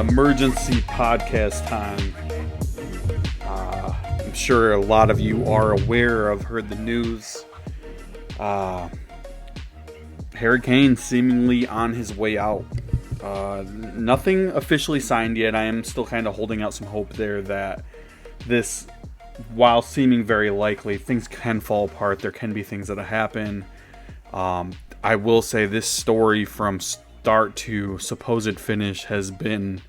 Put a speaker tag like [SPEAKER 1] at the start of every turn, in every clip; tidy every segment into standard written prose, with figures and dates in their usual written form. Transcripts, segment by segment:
[SPEAKER 1] emergency podcast time. I'm sure a lot of you are aware of, heard the news. Harry Kane seemingly on his way out. Nothing officially signed yet. I am still kind of holding out some hope there that this, while seeming very likely, things can fall apart. There can be things that happen. I will say this story from start to supposed finish has been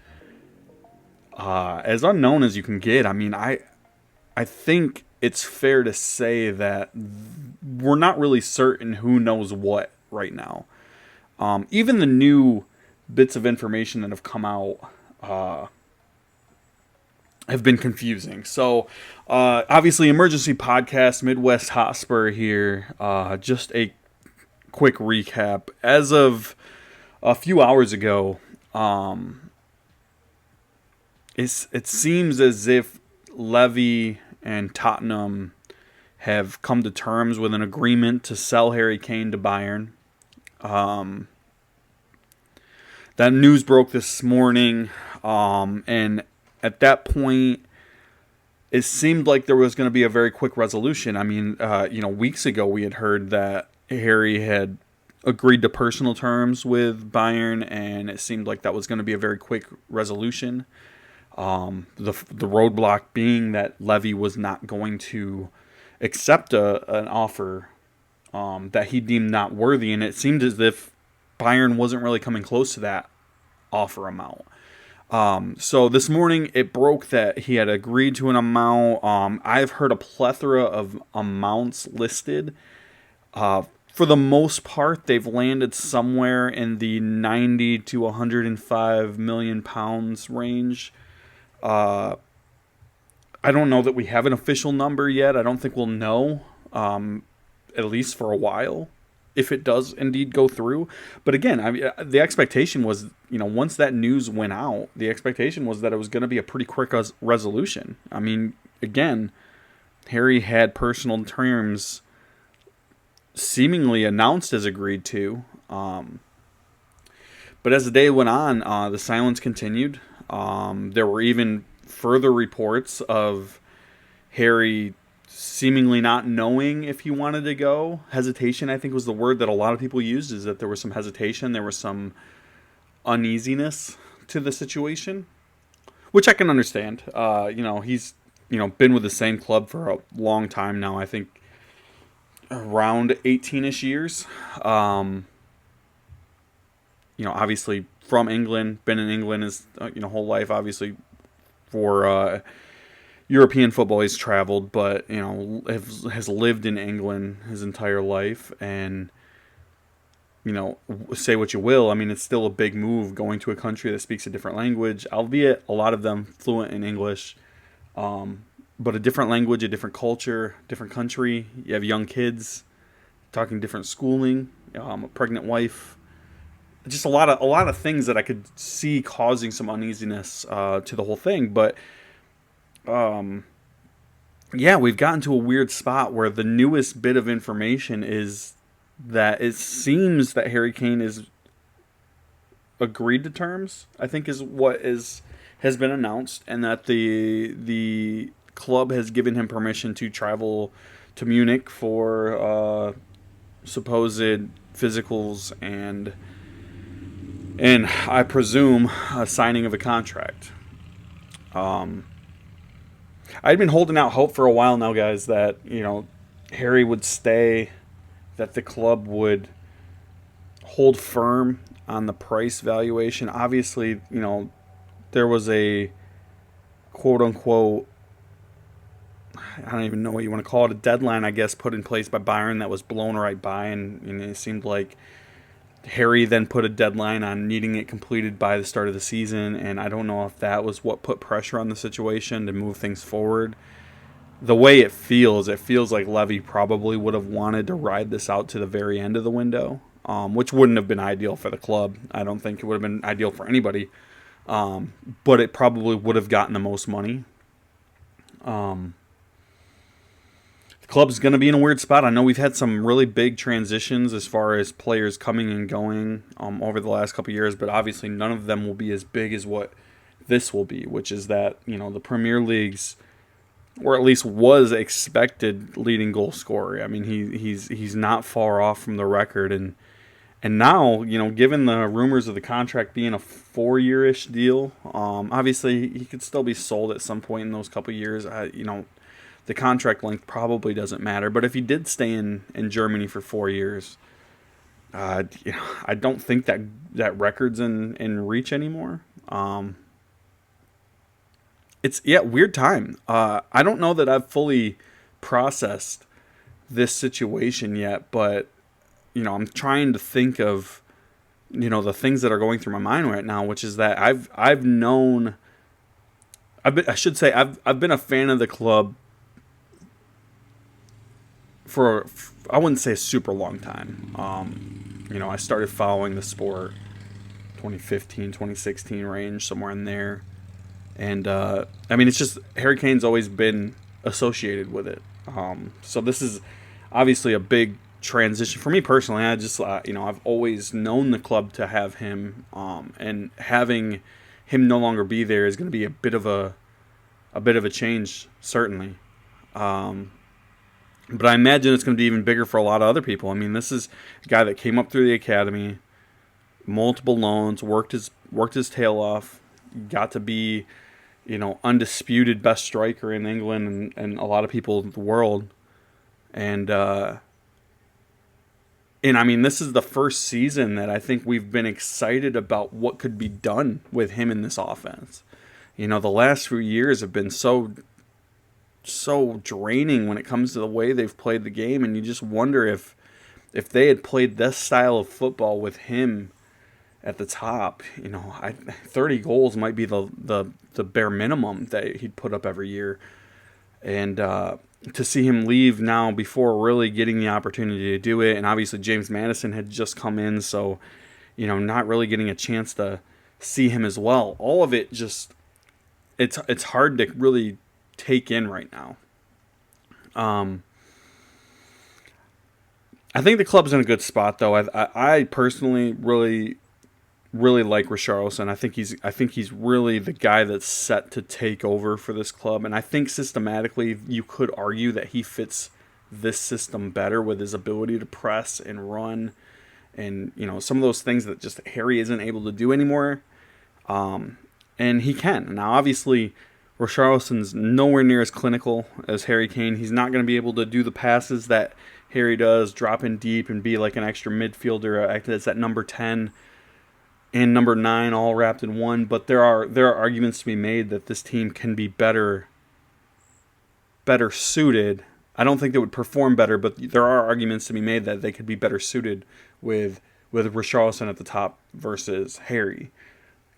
[SPEAKER 1] as unknown as you can get. I mean, I think it's fair to say that we're not really certain who knows what right now. Even the new bits of information that have come out have been confusing. So, obviously, emergency podcast, Midwest Hotspur here. Just a quick recap. As of a few hours ago, it seems as if Levy and Tottenham have come to terms with an agreement to sell Harry Kane to Bayern. That news broke this morning, and at that point, it seemed like there was going to be a very quick resolution. I mean, weeks ago we had heard that Harry had agreed to personal terms with Bayern, and it seemed like that was going to be a very quick resolution. The roadblock being that Levy was not going to accept an offer that he deemed not worthy, and it seemed as if Bayern wasn't really coming close to that offer amount. So this morning it broke that he had agreed to an amount. I've heard a plethora of amounts listed. For the most part, they've landed somewhere in the 90 to 105 million pounds range. I don't know that we have an official number yet. I don't think we'll know, at least for a while, if it does indeed go through. But again, I mean, the expectation was, once that news went out, the expectation was that it was going to be a pretty quick resolution. I mean, again, Harry had personal terms seemingly announced as agreed to. But as the day went on, the silence continued. There were even further reports of Harry seemingly not knowing if he wanted to go. Hesitation, I think, was the word that a lot of people used, is that there was some hesitation. There was some uneasiness to the situation, which I can understand. He's, been with the same club for a long time now. I think around 18-ish years. Obviously from England, been in England his whole life. Obviously for European football he's traveled, but has lived in England his entire life. And say what you will, I mean, it's still a big move going to a country that speaks a different language, albeit a lot of them fluent in English. But a different language, a different culture, different country. You have young kids, talking different schooling, a pregnant wife. Just a lot of things that I could see causing some uneasiness to the whole thing. But we've gotten to a weird spot where the newest bit of information is that it seems that Harry Kane is agreed to terms, I think is what has been announced, and that the club has given him permission to travel to Munich for supposed physicals and I presume a signing of a contract. I'd been holding out hope for a while now, guys, that Harry would stay, that the club would hold firm on the price valuation. Obviously, there was a quote unquote, I don't even know what you want to call it, a deadline, I guess, put in place by Bayern that was blown right by, and it seemed like Harry then put a deadline on needing it completed by the start of the season, and I don't know if that was what put pressure on the situation to move things forward. The way it feels like Levy probably would have wanted to ride this out to the very end of the window, which wouldn't have been ideal for the club. I don't think it would have been ideal for anybody, but it probably would have gotten the most money. Club's going to be in a weird spot. I know we've had some really big transitions as far as players coming and going over the last couple of years, but obviously none of them will be as big as what this will be, which is that, the Premier League's, or at least was expected, leading goal scorer. I mean, he's not far off from the record, and now, given the rumors of the contract being a 4-year-ish deal, obviously he could still be sold at some point in those couple years. The contract length probably doesn't matter, but if he did stay in Germany for 4 years, I don't think that record's in reach anymore. It's weird time. I don't know that I've fully processed this situation yet, but I'm trying to think of the things that are going through my mind right now, which is that I've been a fan of the club for, I wouldn't say a super long time. I started following the sport 2015, 2016 range, somewhere in there. And, it's just Harry Kane's always been associated with it. So this is obviously a big transition for me personally. I just, I've always known the club to have him, and having him no longer be there is going to be a bit of a change, certainly. But I imagine it's going to be even bigger for a lot of other people. I mean, this is a guy that came up through the academy, multiple loans, worked his tail off, got to be, undisputed best striker in England and a lot of people in the world. And this is the first season that I think we've been excited about what could be done with him in this offense. The last few years have been so draining when it comes to the way they've played the game, and you just wonder if they had played this style of football with him at the top, 30 goals might be the bare minimum that he'd put up every year. And to see him leave now before really getting the opportunity to do it, and obviously James Maddison had just come in, so not really getting a chance to see him as well. All of it just it's hard to really take in right now. I think the club's in a good spot, though. I personally really like Richarlison. I think he's really the guy that's set to take over for this club, and I think systematically you could argue that he fits this system better with his ability to press and run, and some of those things that just Harry isn't able to do anymore. And he can. Now, obviously, Richarlison's nowhere near as clinical as Harry Kane. He's not going to be able to do the passes that Harry does, drop in deep and be like an extra midfielder, act as that number 10 and number 9 all wrapped in one. But there are arguments to be made that this team can be better suited. I don't think they would perform better, but there are arguments to be made that they could be better suited with Richarlison at the top versus Harry.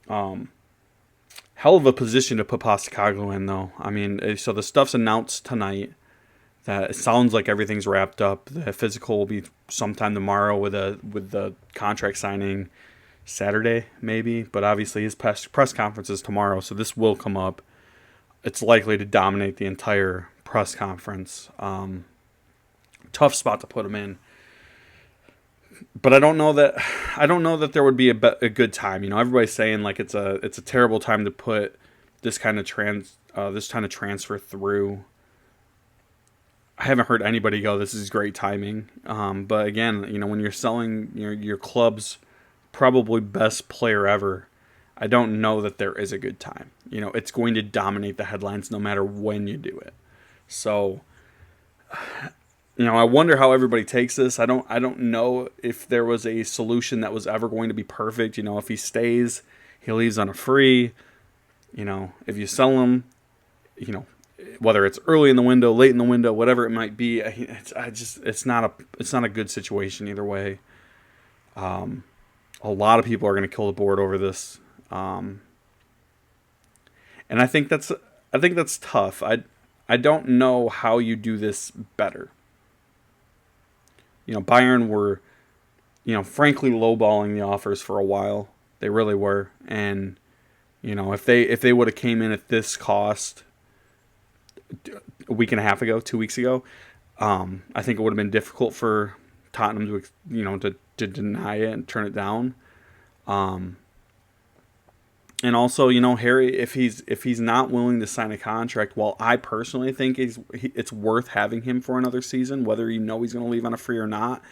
[SPEAKER 1] Hell of a position to put Postecoglou in, though. I mean, so the stuff's announced tonight. That it sounds like everything's wrapped up. The physical will be sometime tomorrow with the contract signing Saturday, maybe. But obviously his press conference is tomorrow, so this will come up. It's likely to dominate the entire press conference. Tough spot to put him in. But I don't know that there would be a good time. Everybody's saying like it's a terrible time to put this kind of transfer through. I haven't heard anybody go, this is great timing. But again, when you're selling your club's probably best player ever, I don't know that there is a good time. It's going to dominate the headlines no matter when you do it. So, I wonder how everybody takes this. I don't know if there was a solution that was ever going to be perfect. If he stays, he leaves on a free. If you sell him, whether it's early in the window, late in the window, whatever it might be, it's not a good situation either way. A lot of people are going to kill the board over this, and I think that's tough. I don't know how you do this better. Bayern were, frankly lowballing the offers for a while. They really were, and if they would have came in at this cost a week and a half ago, 2 weeks ago, I think it would have been difficult for Tottenham to deny it and turn it down. And also, Harry, if he's not willing to sign a contract, well, I personally think it's worth having him for another season, whether he's going to leave on a free or not.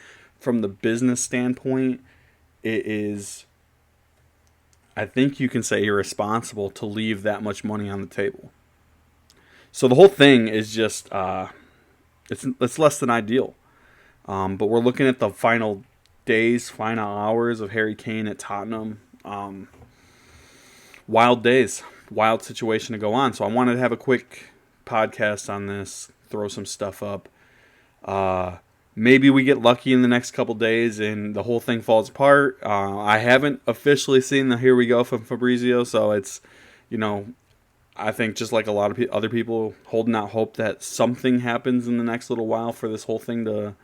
[SPEAKER 1] From the business standpoint, it is, I think you can say, irresponsible to leave that much money on the table. So the whole thing is just it's less than ideal. But we're looking at the final days, final hours of Harry Kane at Tottenham. Wild days, wild situation to go on. So I wanted to have a quick podcast on this, throw some stuff up. Maybe we get lucky in the next couple days and the whole thing falls apart. I haven't officially seen the here we go from Fabrizio, so it's, I think just like a lot of other people holding out hope that something happens in the next little while for this whole thing to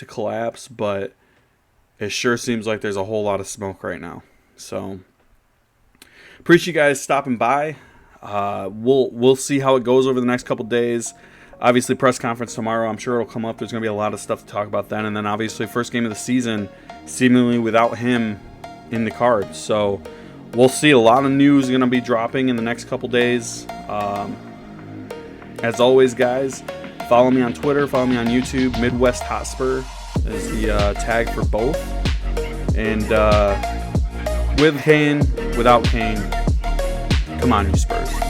[SPEAKER 1] collapse, but it sure seems like there's a whole lot of smoke right now. So appreciate you guys stopping by. We'll see how it goes over the next couple days. Obviously, press conference tomorrow. I'm sure it'll come up. There's going to be a lot of stuff to talk about then. And then, obviously, first game of the season, seemingly without him in the cards. So we'll see. A lot of news going to be dropping in the next couple days. As always, guys, follow me on Twitter. Follow me on YouTube. Midwest Hotspur is the tag for both. And with Kane, without Kane, come on, you Spurs.